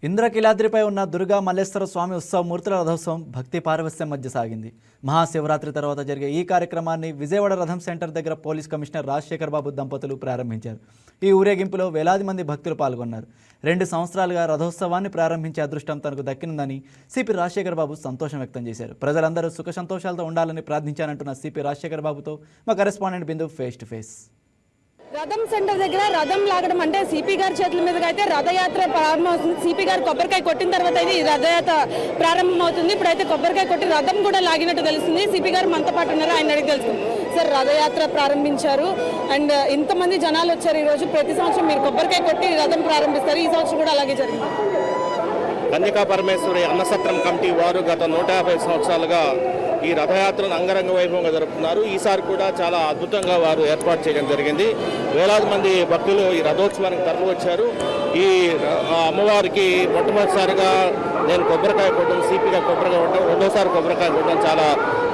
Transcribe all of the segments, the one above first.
ఇంద్రకీలాద్రిపై ఉన్న దుర్గా మల్లేశ్వర స్వామి ఉత్సవ మూర్తుల రథోత్సవం భక్తి పారవస్యం మధ్య సాగింది. మహాశివరాత్రి తర్వాత జరిగే ఈ కార్యక్రమాన్ని విజయవాడ రథం సెంటర్ దగ్గర పోలీస్ కమిషనర్ రాజశేఖర్ బాబు దంపతులు ప్రారంభించారు. ఈ ఊరేగింపులో వేలాది మంది భక్తులు పాల్గొన్నారు. 2 సంవత్సరాలుగా రథోత్సవాన్ని ప్రారంభించే అదృష్టం తనకు దక్కిందని సిపి రాజశేఖర్ బాబు సంతోషం వ్యక్తం చేశారు. ప్రజలందరూ సుఖ సంతోషాలతో ఉండాలని ప్రార్థించానంటున్న సిపి రాజశేఖర్ బాబుతో మా correspondent Bindu face to face. రథం సెంటర్ దగ్గర రథం లాగడం అంటే సిపి గారి చేతుల మీదుగా అయితే రథయాత్ర ప్రారంభమవుతుంది. సిపి గారు కొబ్బరికాయ కొట్టిన తర్వాత అయితే ఈ రథయాత్ర ప్రారంభమవుతుంది. ఇప్పుడైతే కొబ్బరికాయ కొట్టి రథం కూడా లాగినట్టు తెలుస్తుంది. సిపి గారు మనతో పాటు ఉన్నారు, ఆయన అడిగి తెలుస్తుంది. సార్, రథయాత్ర ప్రారంభించారు అండ్ ఇంతమంది జనాలు వచ్చారు ఈరోజు. ప్రతి సంవత్సరం మీరు కొబ్బరికాయ కొట్టి రథం ప్రారంభిస్తారు, ఈ సంవత్సరం కూడా అలాగే జరిగింది. కన్యకా పరమేశ్వరి అన్నసత్రం కమిటీ వారు గత 150 సంవత్సరాలుగా ఈ రథయాత్రను అంగరంగ వైభవంగా జరుపుతున్నారు. ఈసారి కూడా చాలా అద్భుతంగా వారు ఏర్పాటు చేయడం జరిగింది. వేలాది మంది భక్తులు ఈ రథోత్సవానికి తరలి వచ్చారు. ఈ అమ్మవారికి మొట్టమొదటిసారిగా నేను కొబ్బరికాయ కొట్టడం, సిపిగా కొబ్బరికాయ కొట్టడం, రెండోసారి కొబ్బరికాయ కొట్టడం చాలా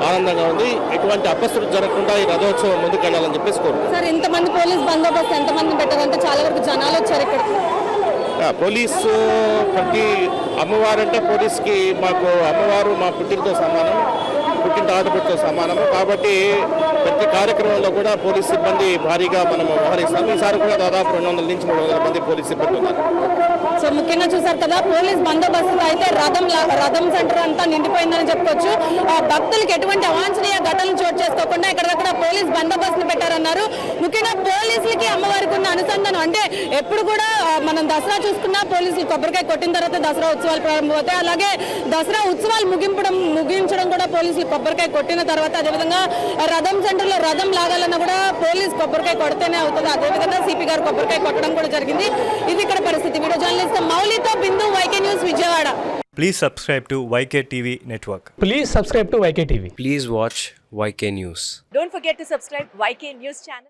ఆనందంగా ఉంది. ఎటువంటి అపశృతి జరగకుండా ఈ రథోత్సవం ముందుకెళ్లాలని చెప్పేసి కోరుకుంటున్నాను. సార్, ఇంతమంది పోలీస్ బందోబస్తు ఎంతమంది పెట్టారంటే చాలా వరకు జనాలు వచ్చారు ఇక్కడ. పోలీసు ప్రతి అమ్మవారు అంటే పోలీస్కి మాకు అమ్మవారు మా పుట్టినతో సమానం, పుట్టింటి ఆడబిడ్డతో సమానము. కాబట్టి ప్రతి కార్యక్రమంలో కూడా పోలీస్ సిబ్బంది భారీగా మనం వ్యవహరిస్తాం. ఈసారి కూడా దాదాపు 200 నుంచి 300 మంది పోలీస్ సిబ్బంది ఉన్నారు. సో ముఖ్యంగా చూసారు కదా, పోలీస్ బందోబస్తు అయితే రథం సెంటర్ అంతా నిండిపోయిందని చెప్పుకోవచ్చు. భక్తులకు ఎటువంటి అవాంఛనీయ ఘటనలు చోటు చేసుకోకుండా ఎక్కడెక్కడ పోలీస్ బందోబస్తును పెట్టారన్నారు. ముఖ్యంగా పోలీసులకి అమ్మవారికి ఉన్న అనుసంధానం అంటే ఎప్పుడు కూడా మనం దసరా చూసుకున్నా పోలీసులు కొబ్బరికాయ కొట్టిన తర్వాత దసరా ఉత్సవాలు ప్రారంభమవుతాయి. అలాగే దసరా ఉత్సవాలు ముగించడం కూడా పోలీసులు కొబ్బరికాయ కొట్టిన తర్వాత, అదేవిధంగా రథం సెంటర్లో రథం లాగాలన్నా కూడా పోలీస్ కొబ్బరికాయ కొడితేనే అవుతుంది. అదేవిధంగా సిపి గారు కొబ్బరికాయ కొట్టడం కూడా జరిగింది. ఇది ఇక్కడ పరిస్థితి. వీడియో జర్నలిస్ట్ మౌలితో Bindu, YK news, Vijayawada. Please subscribe to YK TV network. Please subscribe to YK TV. Please watch YK News. Don't forget to subscribe YK News channel.